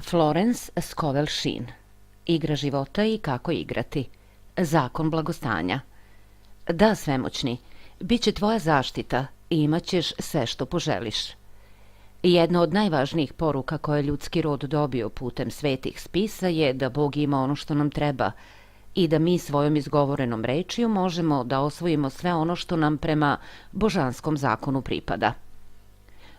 Florence Scovel Sheen. Igra života i kako igrati. Zakon blagostanja. Da, svemoćni, bit će tvoja zaštita i imat ćeš sve što poželiš. Jedna od najvažnijih poruka koje je ljudski rod dobio putem svetih spisa je da Bog ima ono što nam treba i da mi svojom izgovorenom rečju možemo da osvojimo sve ono što nam prema božanskom zakonu pripada.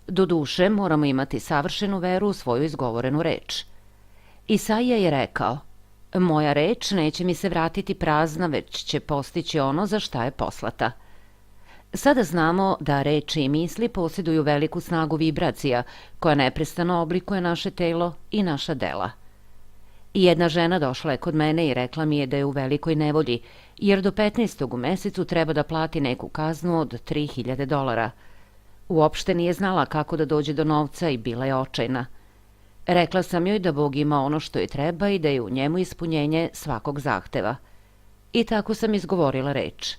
Doduše, moramo imati savršenu veru u svoju izgovorenu reč. Isaija je rekao: "Moja reč neće mi se vratiti prazna, već će postići ono za šta je poslata." Sada znamo da reči i misli posjeduju veliku snagu vibracija koja neprestano oblikuje naše telo i naša dela. Jedna žena došla je kod mene i rekla mi je da je u velikoj nevolji, jer do 15. u mesecu treba da plati neku kaznu od $3.000. Uopšte nije znala kako da dođe do novca i bila je očajna. Rekla sam joj da Bog ima ono što joj treba i da je u njemu ispunjenje svakog zahteva. I tako sam izgovorila reč.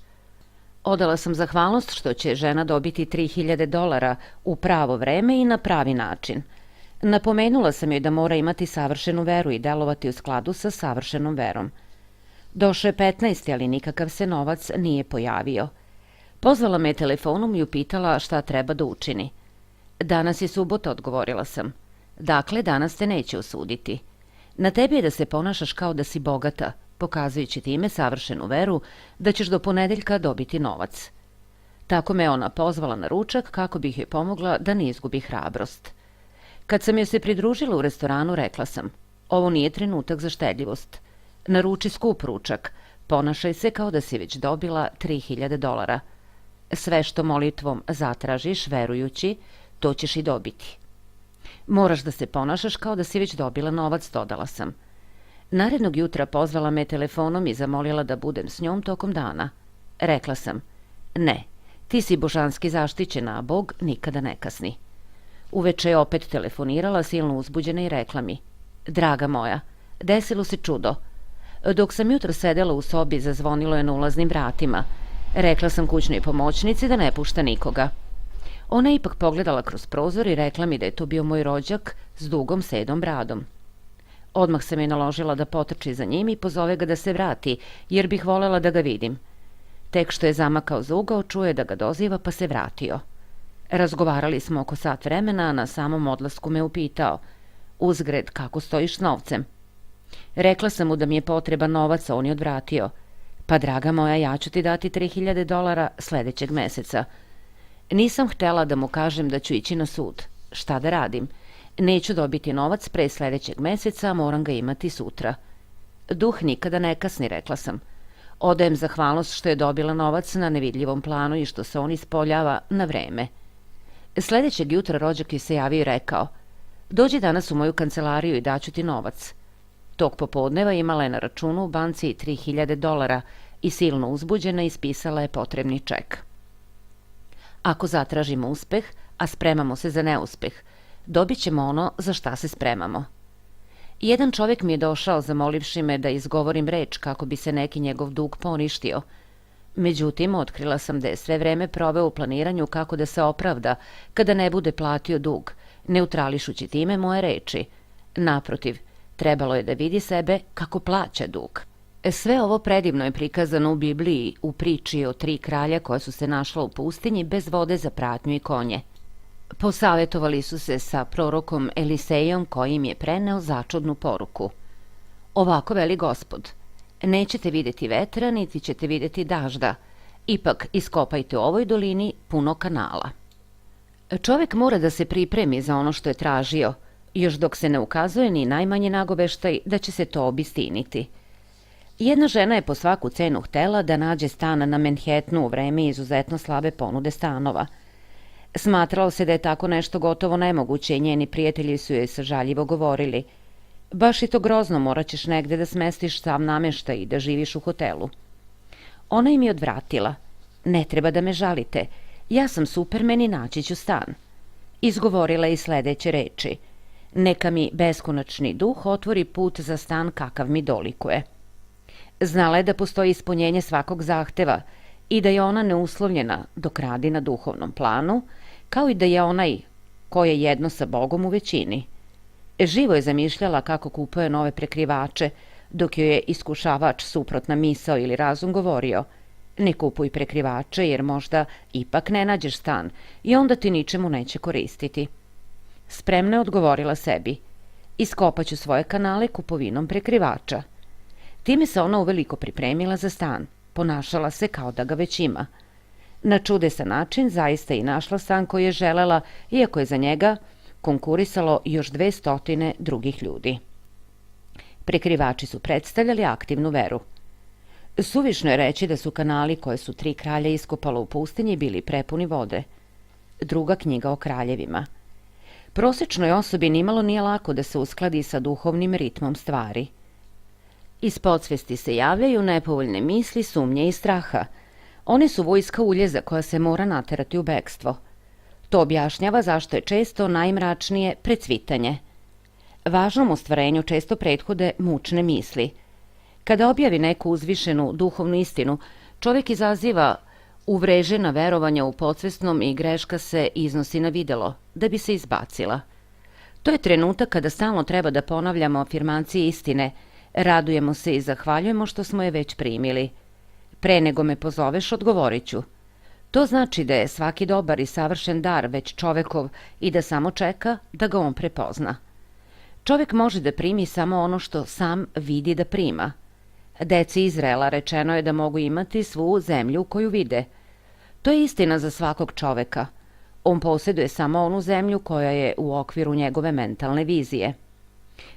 Odala sam zahvalnost što će žena dobiti $3.000 u pravo vreme i na pravi način. Napomenula sam joj da mora imati savršenu veru i delovati u skladu sa savršenom verom. Došao je 15. ali nikakav se novac nije pojavio. Pozvala me telefonom i upitala šta treba da učini. "Danas je subota", odgovorila sam. "Dakle, danas te neće osuditi. Na tebi je da se ponašaš kao da si bogata, pokazujući time savršenu veru da ćeš do ponedeljka dobiti novac." Tako me ona pozvala na ručak kako bih joj pomogla da ne izgubi hrabrost. Kad sam joj se pridružila u restoranu, rekla sam: "Ovo nije trenutak za štedljivost. Naruči skup ručak, ponašaj se kao da si već dobila $3.000. Sve što molitvom zatražiš, verujući, to ćeš i dobiti. Moraš da se ponašaš kao da si već dobila novac", dodala sam. Narednog jutra pozvala me telefonom i zamolila da budem s njom tokom dana. Rekla sam: "Ne, ti si božanski zaštićena, a Bog nikada ne kasni." Uveče je opet telefonirala, silno uzbuđena, i rekla mi: "Draga moja, desilo se čudo. Dok sam jutro sedela u sobi, zazvonilo je na ulaznim vratima. Rekla sam kućnoj pomoćnici da ne pušta nikoga. Ona je ipak pogledala kroz prozor i rekla mi da je to bio moj rođak s dugom sedom bradom. Odmah sam je naložila da potrči za njim i pozove ga da se vrati, jer bih volela da ga vidim. Tek što je zamakao za ugao, čuje da ga doziva, pa se vratio. Razgovarali smo oko sat vremena, a na samom odlasku me upitao: "Uzgred, kako stojiš s novcem?" Rekla sam mu da mi je potreban novac, a on je odvratio: "Pa draga moja, ja ću ti dati $3.000 sledećeg meseca." Nisam htela da mu kažem da ću ići na sud. Šta da radim? Neću dobiti novac pre sledećeg meseca, a moram ga imati sutra. "Duh nikada ne kasni", rekla sam. "Odajem zahvalnost što je dobila novac na nevidljivom planu i što se on ispoljava na vreme." Sledećeg jutra rođak joj se javio i rekao: "Dođi danas u moju kancelariju i daću ti novac." Tog popodneva imala je na računu u banci $3.000 i silno uzbuđena ispisala je potrebni ček. Ako zatražimo uspeh, a spremamo se za neuspeh, dobit ćemo ono za šta se spremamo. Jedan čovjek mi je došao zamolivši me da izgovorim reč kako bi se neki njegov dug poništio. Međutim, otkrila sam da je sve vreme proveo u planiranju kako da se opravda kada ne bude platio dug, neutrališući time moje reči. Naprotiv, trebalo je da vidi sebe kako plaća dug. Sve ovo predivno je prikazano u Bibliji, u priči o 3 kralja koja su se našla u pustinji bez vode za pratnju i konje. Posavetovali su se sa prorokom Elisejom, koji im je preneo začudnu poruku. "Ovako veli Gospod: nećete vidjeti vetra, niti ćete vidjeti dažda. Ipak iskopajte u ovoj dolini puno kanala." Čovjek mora da se pripremi za ono što je tražio, još dok se ne ukazuje ni najmanji nagoveštaj da će se to obistiniti. Jedna žena je po svaku cenu htela da nađe stan na Manhattanu u vreme izuzetno slabe ponude stanova. Smatralo se da je tako nešto gotovo nemoguće i njeni prijatelji su joj sažaljivo govorili: "Baš je to grozno, morat ćeš negde da smestiš sav nameštaj i da živiš u hotelu." Ona im je odvratila: "Ne treba da me žalite, ja sam Superman i naći ću stan." Izgovorila je i sledeće reči: "Neka mi beskonačni duh otvori put za stan kakav mi dolikuje." Znala je da postoji ispunjenje svakog zahteva i da je ona neuslovljena dok radi na duhovnom planu, kao i da je onaj ko je jedno sa Bogom u većini. Živo je zamišljala kako kupuje nove prekrivače, dok joj je iskušavač suprotna misao ili razum govorio: ne kupuj prekrivače jer možda ipak ne nađeš stan i onda ti ničemu neće koristiti. Spremno je odgovorila sebi: iskopaću svoje kanale kupovinom prekrivača. Time se ona uveliko pripremila za stan, ponašala se kao da ga već ima. Na čudesan način zaista i našla stan koji je želela, iako je za njega konkurisalo još 200 drugih ljudi. Prekrivači su predstavljali aktivnu veru. Suvišno je reći da su kanali koje su 3 kralja iskopala u pustinji bili prepuni vode. Druga knjiga o kraljevima. Prosečnoj osobi nimalo nije lako da se uskladi sa duhovnim ritmom stvari. Iz podsvesti se javljaju nepovoljne misli, sumnje i straha. One su vojska uljeza koja se mora naterati u bekstvo. To objašnjava zašto je često najmračnije precvitanje. Važnom ostvarenju često prethode mučne misli. Kada objavi neku uzvišenu duhovnu istinu, čovjek izaziva uvrežena verovanja u podsvesnom i greška se iznosi na videlo, da bi se izbacila. To je trenutak kada stalno treba da ponavljamo afirmacije istine, radujemo se i zahvaljujemo što smo je već primili. Pre nego me pozoveš, odgovorit ću. To znači da je svaki dobar i savršen dar već čovekov i da samo čeka da ga on prepozna. Čovjek može da primi samo ono što sam vidi da prima. Deci Izraela rečeno je da mogu imati svu zemlju koju vide. To je istina za svakog čoveka. On posjeduje samo onu zemlju koja je u okviru njegove mentalne vizije.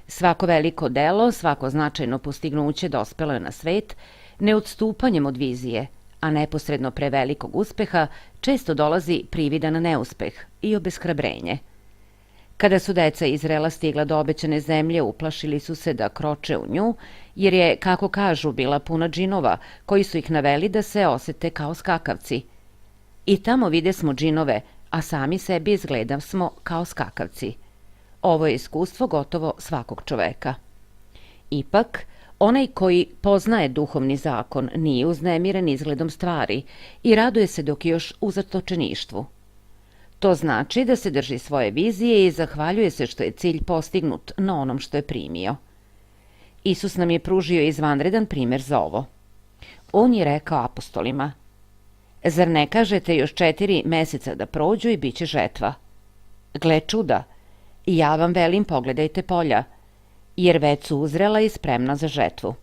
Svako veliko delo, svako značajno postignuće dospelo je na svet neodstupanjem od vizije, a neposredno pre velikog uspeha često dolazi prividan neuspeh i obeshrabrenje. Kada su deca Izraela stigla do obećane zemlje, uplašili su se da kroče u nju, jer je, kako kažu, bila puna džinova, koji su ih naveli da se osete kao skakavci. I tamo vide smo džinove, a sami sebi izgleda smo kao skakavci. Ovo je iskustvo gotovo svakog čoveka. Ipak, onaj koji poznaje duhovni zakon nije uznemiren izgledom stvari i raduje se dok je još u zatočeništvu. To znači da se drži svoje vizije i zahvaljuje se što je cilj postignut na onom što je primio. Isus nam je pružio izvanredan primjer za ovo. On je rekao apostolima: zar ne kažete još 4 meseca da prođu i bit će žetva? Gle čuda, ja vam velim, pogledajte polja, jer već su uzrela i spremna za žetvu.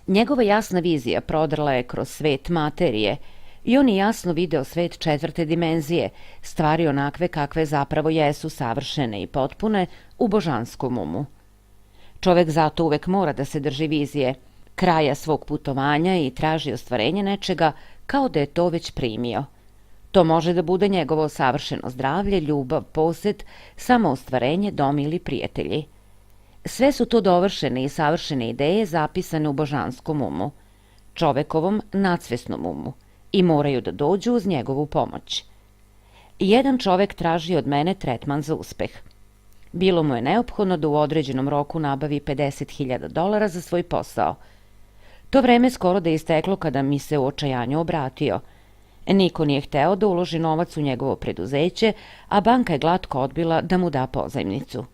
Njegova jasna vizija prodrla je kroz svet materije i on je jasno video svet 4. dimenzije, stvari onakve kakve zapravo jesu, savršene i potpune u božanskom umu. Čovek zato uvek mora da se drži vizije, kraja svog putovanja i traži ostvarenje nečega kao da je to već primio. To može da bude njegovo savršeno zdravlje, ljubav, posed, samoostvarenje, dom ili prijatelji. Sve su to dovršene i savršene ideje zapisane u božanskom umu, čovekovom nadsvesnom umu, i moraju da dođu uz njegovu pomoć. Jedan čovek traži od mene tretman za uspeh. Bilo mu je neophodno da u određenom roku nabavi $50.000 za svoj posao. To vreme skoro da je isteklo kada mi se u očajanju obratio. Niko nije hteo da uloži novac u njegovo preduzeće, a banka je glatko odbila da mu da pozajmnicu.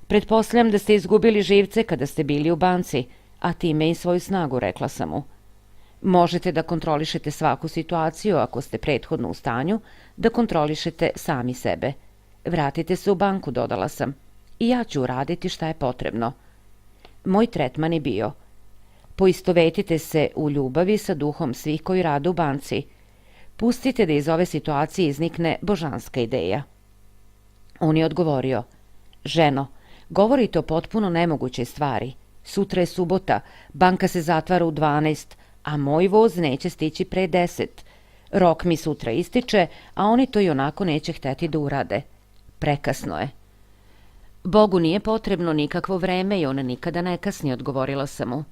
Pretpostavljam da ste izgubili živce kada ste bili u banci, a time i svoju snagu, rekla sam mu. Možete da kontrolišete svaku situaciju ako ste prethodno u stanju da kontrolišete sami sebe. Vratite se u banku, dodala sam, i ja ću uraditi šta je potrebno. Moj tretman je bio: poistovetite se u ljubavi sa duhom svih koji rade u banci. Pustite da iz ove situacije iznikne božanska ideja. On je odgovorio: ženo, govorite o potpuno nemogućoj stvari. Sutra je subota, banka se zatvara u 12, a moj voz neće stići pre 10. Rok mi sutra ističe, a oni to i onako neće hteti da urade. Prekasno je. Bogu nije potrebno nikakvo vreme i on nikada ne kasni, odgovorila sam mu.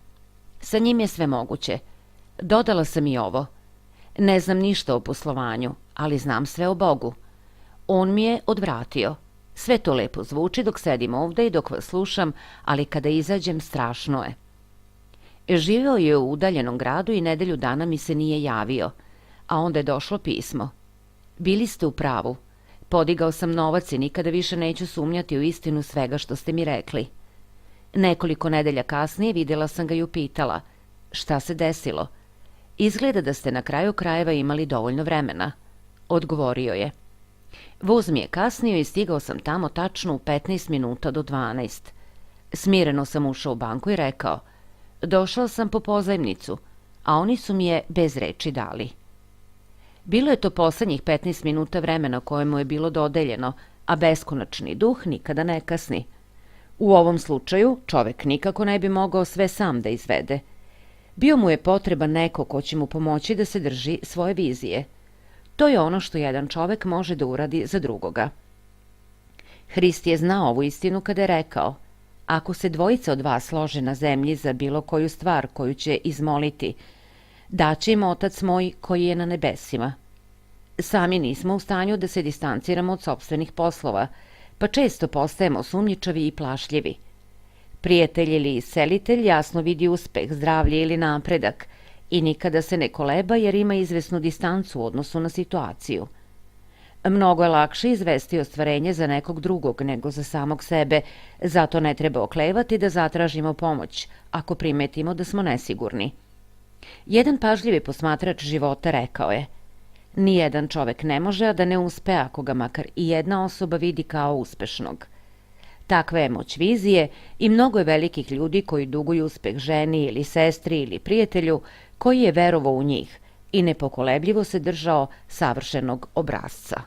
Sa njim je sve moguće. Dodala sam i ovo: ne znam ništa o poslovanju, ali znam sve o Bogu. On mi je odvratio. Sve to lepo zvuči dok sedim ovde i dok vas slušam, ali kada izađem strašno je. Živeo je u udaljenom gradu i nedelju dana mi se nije javio, a onda je došlo pismo. Bili ste u pravu. Podigao sam novac i nikada više neću sumnjati u istinu svega što ste mi rekli. Nekoliko nedelja kasnije vidjela sam ga i upitala: šta se desilo? Izgleda da ste na kraju krajeva imali dovoljno vremena. Odgovorio je: voz mi je kasnio i stigao sam tamo tačno u 15 minuta do 12. Smireno sam ušao u banku i rekao: došao sam po pozajmnicu, a oni su mi je bez reči dali. Bilo je to poslednjih 15 minuta vremena koje mu je bilo dodeljeno, a beskonačni duh nikada ne kasni. U ovom slučaju čovek nikako ne bi mogao sve sam da izvede. Bio mu je potreban neko ko će mu pomoći da se drži svoje vizije. To je ono što jedan čovek može da uradi za drugoga. Hrist je znao ovu istinu kada je rekao: ako se dvojica od vas slože na zemlji za bilo koju stvar koju će izmoliti, daće im Otac moj koji je na nebesima. Sami nismo u stanju da se distanciramo od sopstvenih poslova, pa često postajemo sumnjičavi i plašljivi. Prijatelj ili iscelitelj jasno vidi uspeh, zdravlje ili napredak i nikada se ne koleba jer ima izvesnu distancu u odnosu na situaciju. Mnogo je lakše izvesti ostvarenje za nekog drugog nego za samog sebe, zato ne treba oklevati da zatražimo pomoć ako primetimo da smo nesigurni. Jedan pažljivi posmatrač života rekao je: nijedan čovek ne može a da ne uspe ako ga makar i jedna osoba vidi kao uspešnog. Takva je moć vizije i mnogo je velikih ljudi koji duguju uspeh ženi ili sestri ili prijatelju koji je verovao u njih i nepokolebljivo se držao savršenog obrasca.